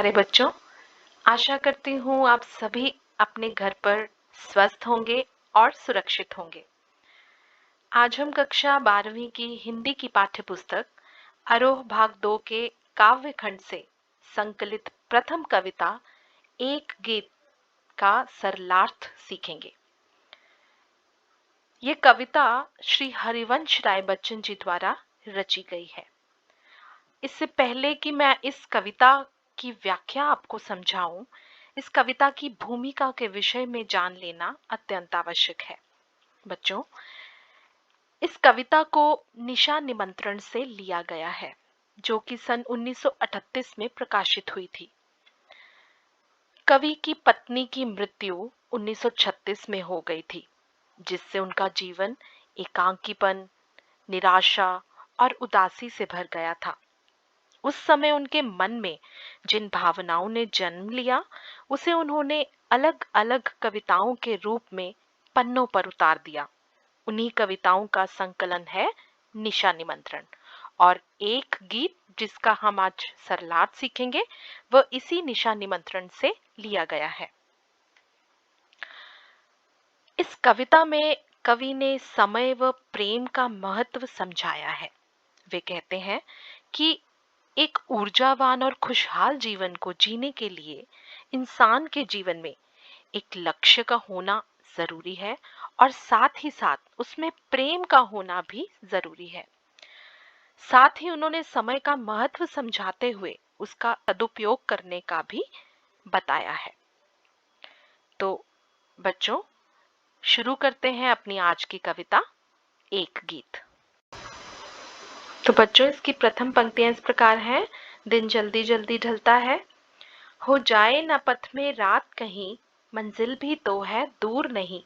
प्यारे बच्चों, आशा करती हूँ आप सभी अपने घर पर स्वस्थ होंगे और सुरक्षित होंगे। आज हम कक्षा 12वीं की हिंदी की पाठ्य पुस्तक आरोह भाग 2 के काव्य खंड से संकलित प्रथम कविता एक गीत का सरलार्थ सीखेंगे। ये कविता श्री हरिवंश राय बच्चन जी द्वारा रची गई है। इससे पहले कि मैं इस कविता की व्याख्या आपको समझाऊं, इस कविता की भूमिका के विषय में जान लेना अत्यंत आवश्यक है। बच्चों, इस कविता को निशा निमंत्रण से लिया गया है, जो कि सन 1938 में प्रकाशित हुई थी। कवि की पत्नी की मृत्यु 1936 में हो गई थी, जिससे उनका जीवन एकांकीपन, निराशा और उदासी से भर गया था। उस समय उनके मन में जिन भावनाओं ने जन्म लिया, उसे उन्होंने अलग अलग कविताओं के रूप में पन्नों पर उतार दिया। उन्हीं कविताओं का संकलन है निशा निमंत्रण, और एक गीत जिसका हम आज सरलार्थ सीखेंगे वह इसी निशा निमंत्रण से लिया गया है। इस कविता में कवि ने समय व प्रेम का महत्व समझाया है। वे कहते हैं कि एक ऊर्जावान और खुशहाल जीवन को जीने के लिए इंसान के जीवन में एक लक्ष्य का होना जरूरी है, और साथ ही साथ उसमें प्रेम का होना भी जरूरी है। साथ ही उन्होंने समय का महत्व समझाते हुए उसका सदुपयोग करने का भी बताया है। तो बच्चों, शुरू करते हैं अपनी आज की कविता एक गीत। तो बच्चों, इसकी प्रथम पंक्तियां इस प्रकार हैं। दिन जल्दी जल्दी ढलता है, हो जाए न पथ में रात कहीं, मंजिल भी तो है दूर नहीं।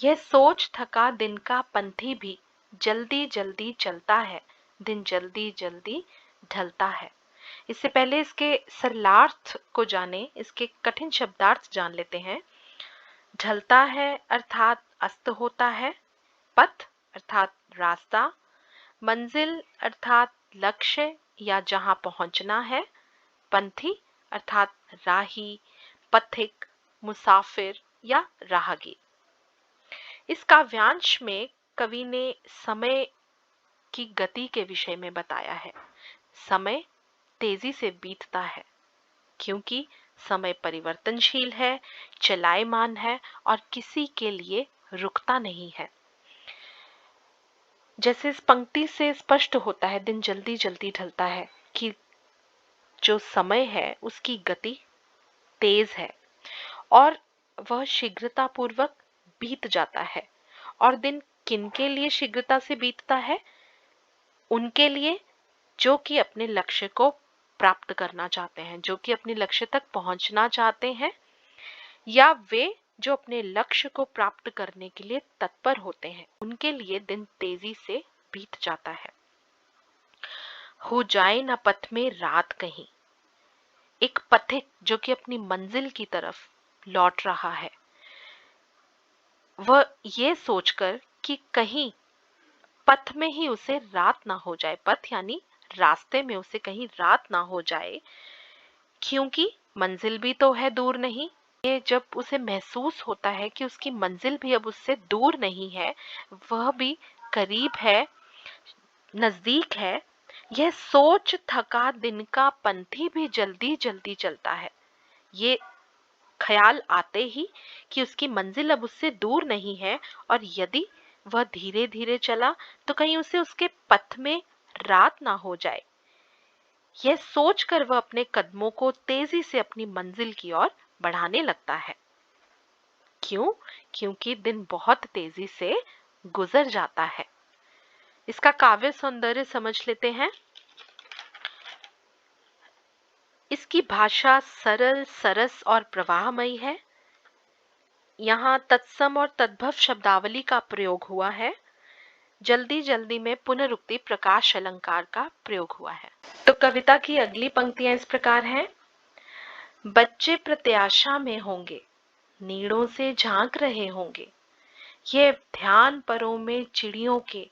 यह सोच थका दिन का पंथी भी, जल्दी जल्दी चलता है, दिन जल्दी जल्दी ढलता है। इससे पहले इसके सरलार्थ को जाने, इसके कठिन शब्दार्थ जान लेते हैं। ढलता है अर्थात अस्त होता है, पथ अर्थात रास्ता, मंजिल अर्थात लक्ष्य या जहां पहुंचना है, पंथी अर्थात राही, पथिक, मुसाफिर या राहगीर। इस काव्यांश में कवि ने समय की गति के विषय में बताया है। समय तेजी से बीतता है, क्योंकि समय परिवर्तनशील है, चलायमान है और किसी के लिए रुकता नहीं है। जैसे इस पंक्ति से स्पष्ट होता है, दिन जल्दी जल्दी ढलता है, कि जो समय है उसकी गति तेज है और वह शीघ्रता पूर्वक बीत जाता है। और दिन किनके लिए शीघ्रता से बीतता है? उनके लिए जो कि अपने लक्ष्य को प्राप्त करना चाहते हैं, जो कि अपने लक्ष्य तक पहुंचना चाहते हैं, या वे जो अपने लक्ष्य को प्राप्त करने के लिए तत्पर होते हैं, उनके लिए दिन तेजी से बीत जाता है। हो जाए न पथ में रात कहीं, एक पथिक जो कि अपनी मंजिल की तरफ लौट रहा है, वह ये सोचकर कि कहीं पथ में ही उसे रात ना हो जाए, पथ यानी रास्ते में उसे कहीं रात ना हो जाए, क्योंकि मंजिल भी तो है दूर नहीं। ये जब उसे महसूस होता है कि उसकी मंजिल भी अब उससे दूर नहीं है, वह भी करीब है, नजदीक है, यह सोच थका दिन का पंथी भी जल्दी जल्दी चलता है। ये ख्याल आते ही कि उसकी मंजिल अब उससे दूर नहीं है, और यदि वह धीरे धीरे चला तो कहीं उसे उसके पथ में रात ना हो जाए, यह सोचकर वह अपने कदमों को तेजी से अपनी मंजिल की ओर बढ़ाने लगता है। क्यों? क्योंकि दिन बहुत तेजी से गुजर जाता है। इसका काव्य सौंदर्य समझ लेते हैं। इसकी भाषा सरल, सरस और प्रवाहमयी है। यहाँ तत्सम और तद्भव शब्दावली का प्रयोग हुआ है। जल्दी जल्दी में पुनरुक्ति प्रकाश अलंकार का प्रयोग हुआ है। तो कविता की अगली पंक्तियां इस प्रकार हैं। बच्चे प्रत्याशा में होंगे, नीड़ों से झांक रहे होंगे, ये ध्यान परों में चिड़ियों के,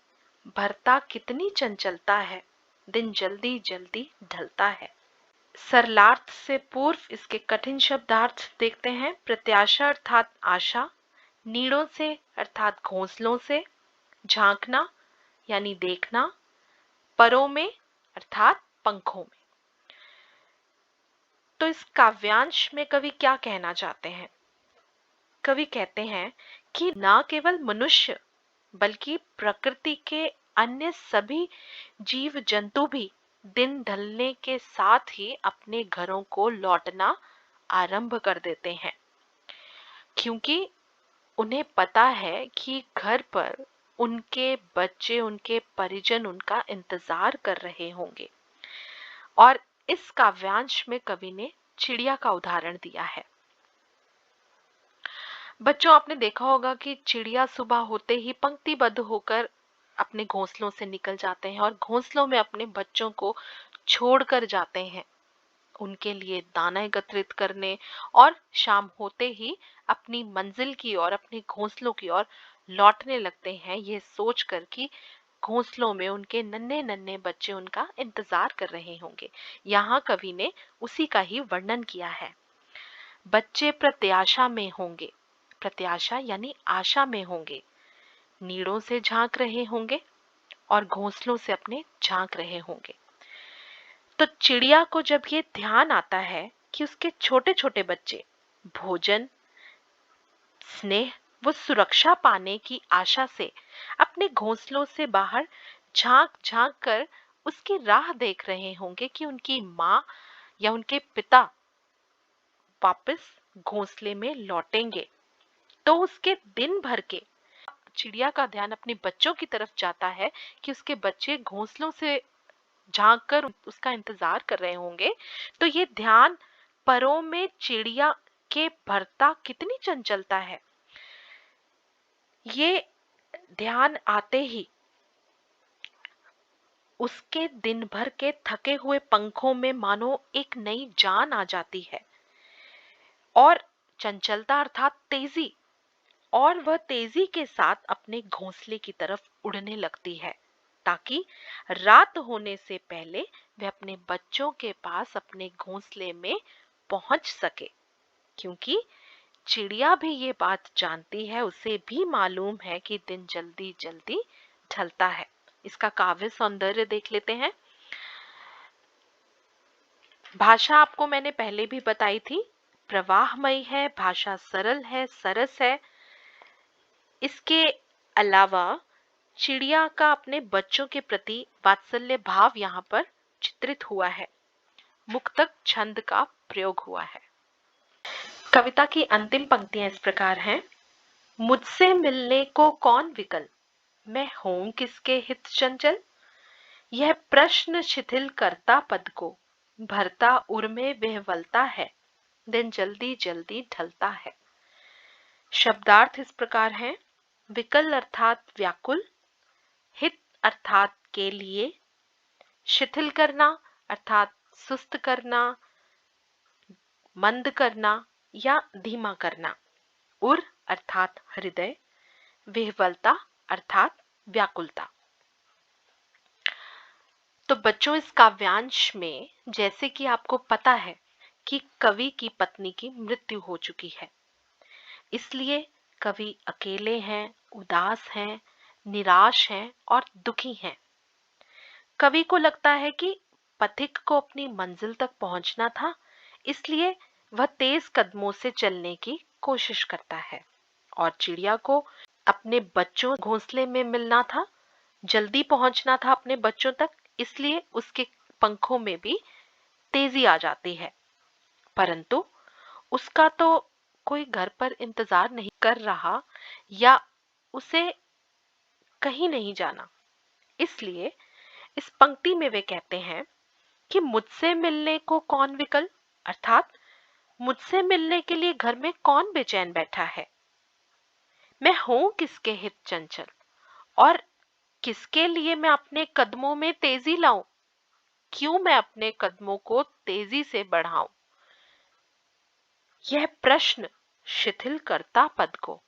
भरता कितनी चंचलता है, दिन जल्दी जल्दी ढलता है। सरलार्थ से पूर्व इसके कठिन शब्दार्थ देखते हैं। प्रत्याशा अर्थात आशा, नीड़ों से अर्थात घोंसलों से, झांकना यानी देखना, परों में अर्थात पंखों में। तो इस काव्यांश में कवि क्या कहना चाहते हैं? कवि कहते हैं कि ना केवल मनुष्य बल्कि प्रकृति के अन्य सभी जीव जंतु भी दिन ढलने के साथ ही अपने घरों को लौटना आरंभ कर देते हैं, क्योंकि उन्हें पता है कि घर पर उनके बच्चे, उनके परिजन उनका इंतजार कर रहे होंगे। और इस काव्यांश में कवि ने चिड़िया का उदाहरण दिया है। बच्चों, आपने देखा होगा कि चिड़िया सुबह होते ही पंक्तिबद्ध होकर अपने घोंसलों से निकल जाते हैं और घोंसलों में अपने बच्चों को छोड़कर जाते हैं उनके लिए दाना एकत्रित करने, और शाम होते ही अपनी मंजिल की ओर, अपने घोंसलों की ओर लौटने लगते हैं, ये सोचकर कि घोंसलों में उनके नन्हे नन्हे बच्चे उनका इंतजार कर रहे होंगे। यहाँ कवि ने उसी का ही वर्णन किया है। बच्चे प्रत्याशा में होंगे, प्रत्याशा यानी आशा में होंगे, नीड़ों से झांक रहे होंगे और घोंसलों से अपने झांक रहे होंगे। तो चिड़िया को जब ये ध्यान आता है कि उसके छोटे छोटे बच्चे भोजन, स्नेह व सुरक्षा पाने की आशा से अपने घोंसलों से बाहर झांक झांक कर उसकी राह देख रहे होंगे कि उनकी माँ या उनके पिता वापस घोंसले में लौटेंगे, तो उसके दिन भर के चिड़िया का ध्यान अपने बच्चों की तरफ जाता है कि उसके बच्चे घोंसलों से झांक कर उसका इंतजार कर रहे होंगे। तो ये ध्यान परों में चिड़िया के भरता कितनी चंचलता है। ये ध्यान आते ही उसके दिन भर के थके हुए पंखों में मानो एक नई जान आ जाती है, और चंचलता अर्थात तेजी, और वह तेजी के साथ अपने घोंसले की तरफ उड़ने लगती है, ताकि रात होने से पहले वह अपने बच्चों के पास अपने घोंसले में पहुंच सके। क्योंकि चिड़िया भी ये बात जानती है, उसे भी मालूम है कि दिन जल्दी जल्दी ढलता है। इसका काव्य सौंदर्य देख लेते हैं। भाषा आपको मैंने पहले भी बताई थी, प्रवाहमयी है, भाषा सरल है, सरस है। इसके अलावा चिड़िया का अपने बच्चों के प्रति वात्सल्य भाव यहाँ पर चित्रित हुआ है। मुक्तक छंद का प्रयोग हुआ है। कविता की अंतिम पंक्तियां इस प्रकार हैं। मुझसे मिलने को कौन विकल, मैं हूं किसके हित चंचल। यह प्रश्न शिथिल करता पद को, भरता उर्मे विह्वलता है, दिन जल्दी जल्दी ढलता है। शब्दार्थ इस प्रकार हैं। विकल अर्थात व्याकुल, हित अर्थात के लिए, शिथिल करना अर्थात सुस्त करना, मंद करना या धीमा करना, उर अर्थात हृदय, विह्वलता अर्थात व्याकुलता। तो बच्चों, इस काव्यांश में जैसे कि आपको पता है कि कवि की पत्नी की मृत्यु हो चुकी है, इसलिए कवि अकेले हैं, उदास हैं, निराश हैं और दुखी हैं। कवि को लगता है कि पथिक को अपनी मंजिल तक पहुंचना था, इसलिए वह तेज कदमों से चलने की कोशिश करता है, और चिड़िया को अपने बच्चों घोंसले में मिलना था, जल्दी पहुंचना था अपने बच्चों तक, इसलिए उसके पंखों में भी तेजी आ जाती है। परंतु उसका तो कोई घर पर इंतजार नहीं कर रहा या उसे कहीं नहीं जाना। इसलिए इस पंक्ति में वे कहते हैं कि मुझसे मिलने को कौन विकल, अर्थात मुझसे मिलने के लिए घर में कौन बेचैन बैठा है। मैं हूं किसके हित चंचल, और किसके लिए मैं अपने कदमों में तेजी लाऊं, क्यों मैं अपने कदमों को तेजी से बढ़ाऊं। यह प्रश्न शिथिल करता पद को,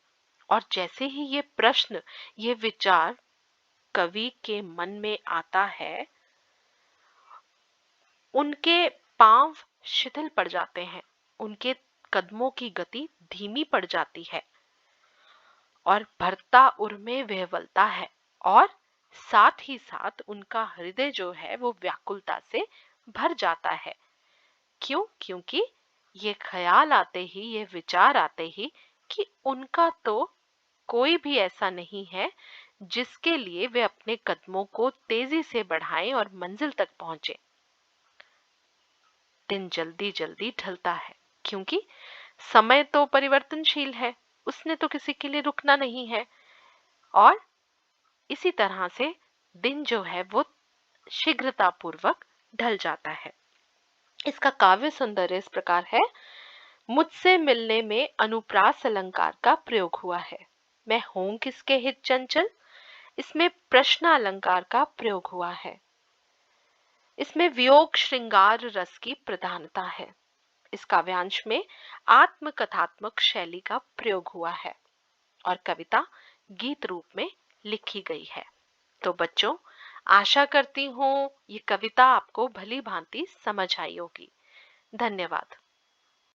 और जैसे ही ये प्रश्न, ये विचार कवि के मन में आता है, उनके पांव शिथिल पड़ जाते हैं, उनके कदमों की गति धीमी पड़ जाती है और भरता उर्मे विह्वलता है, और साथ ही साथ उनका हृदय जो है वो व्याकुलता से भर जाता है। क्यों? क्योंकि ये ख्याल आते ही, ये विचार आते ही कि उनका तो कोई भी ऐसा नहीं है जिसके लिए वे अपने कदमों को तेजी से बढ़ाएं और मंजिल तक पहुंचे। दिन जल्दी जल्दी ढलता है, क्योंकि समय तो परिवर्तनशील है, उसने तो किसी के लिए रुकना नहीं है। और इसी तरह से दिन जो है वो शीघ्रता पूर्वक ढल जाता है। इसका काव्य सौंदर्य इस प्रकार है। मुझसे मिलने में अनुप्रास अलंकार का प्रयोग हुआ है। मैं हूं किसके हित चंचल, इसमें प्रश्न अलंकार का प्रयोग हुआ है। इसमें वियोग श्रृंगार रस की प्रधानता है। इस काव्यांश में आत्मकथात्मक शैली का प्रयोग हुआ है और कविता गीत रूप में लिखी गई है। तो बच्चों, आशा करती हूँ ये कविता आपको भली भांति समझ आई होगी। धन्यवाद।